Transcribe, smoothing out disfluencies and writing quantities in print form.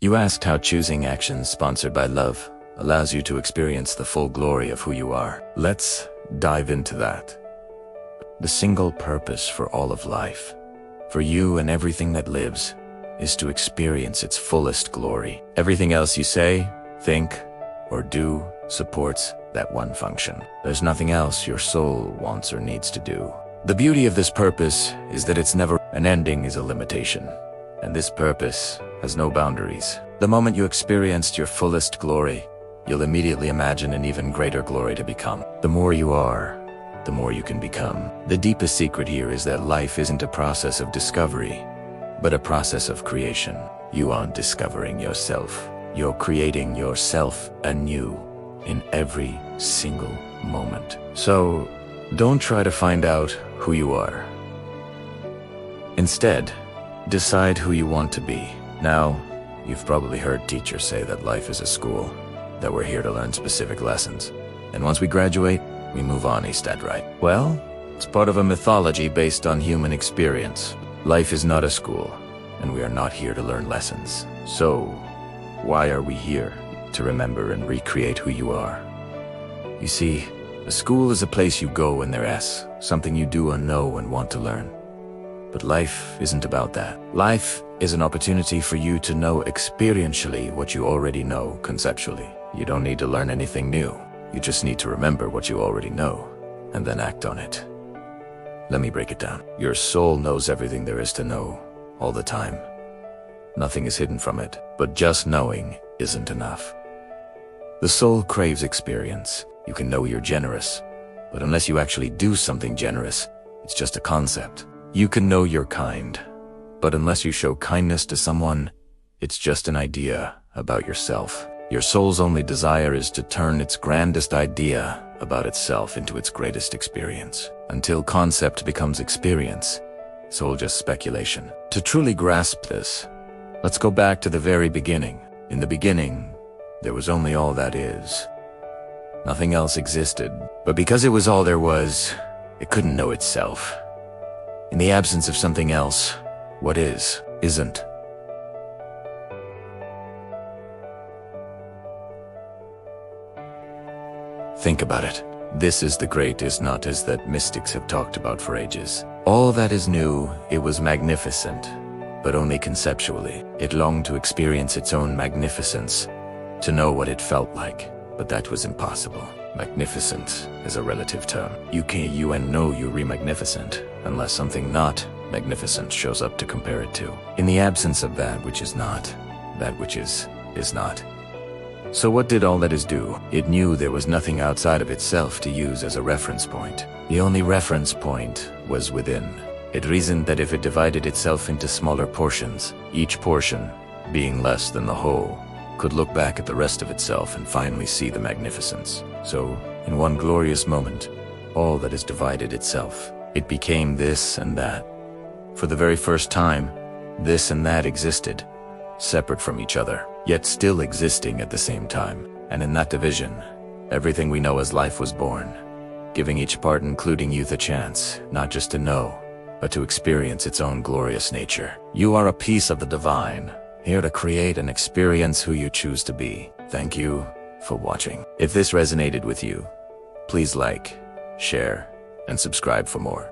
You asked how choosing actions sponsored by love allows you to experience the full glory of who you are. Let's dive into that. The single purpose for all of life, for you and everything that lives, is to experience its fullest glory. Everything else you say, think, or do supports that one function. There's nothing else your soul wants or needs to do. The beauty of this purpose is that it's never an ending is a limitation, and this purpose has no boundaries. The moment you experienced your fullest glory, you'll immediately imagine an even greater glory to become. The more you are, the more you can become. The deepest secret here is that life isn't a process of discovery, but a process of creation. You aren't discovering yourself. You're creating yourself anew in every single moment. So, don't try to find out who you are. Instead, decide who you want to be. Now, you've probably heard teachers say that life is a school, that we're here to learn specific lessons. And once we graduate, we move on, is that right? Well, it's part of a mythology based on human experience. Life is not a school, and we are not here to learn lessons. So, why are we here? To remember and recreate who you are. You see, a school is a place you go when there's something you do and know and want to learn. But life isn't about that. Life is an opportunity for you to know experientially what you already know conceptually. You don't need to learn anything new. You just need to remember what you already know, and then act on it. Let me break it down. Your soul knows everything there is to know, all the time. Nothing is hidden from it, but just knowing isn't enough. The soul craves experience. You can know you're generous, but unless you actually do something generous, it's just a concept. You can know you're kind, but unless you show kindness to someone, it's just an idea about yourself. Your soul's only desire is to turn its grandest idea about itself into its greatest experience. Until concept becomes experience, it's all just speculation. To truly grasp this, let's go back to the very beginning. In the beginning, there was only all that is. Nothing else existed, but because it was all there was, it couldn't know itself. In the absence of something else, what is, isn't. Think about it. This is the great is not as that mystics have talked about for ages. All that is new, it was magnificent, but only conceptually. It longed to experience its own magnificence, to know what it felt like, but that was impossible. Magnificent is a relative term. You can't know you're magnificent unless something not magnificent shows up to compare it to. In the absence of that which is not, that which is not. So what did all that is do? It knew there was nothing outside of itself to use as a reference point. The only reference point was within. It reasoned that if it divided itself into smaller portions, each portion, being less than the whole, could look back at the rest of itself and finally see the magnificence. So, in one glorious moment, all that is divided itself. It became this and that. For the very first time, this and that existed, separate from each other, yet still existing at the same time. And in that division, everything we know as life was born, giving each part, including youth, a chance, not just to know, but to experience its own glorious nature. You are a piece of the divine, here to create and experience who you choose to be. Thank you for watching. If this resonated with you, please like, share, and subscribe for more.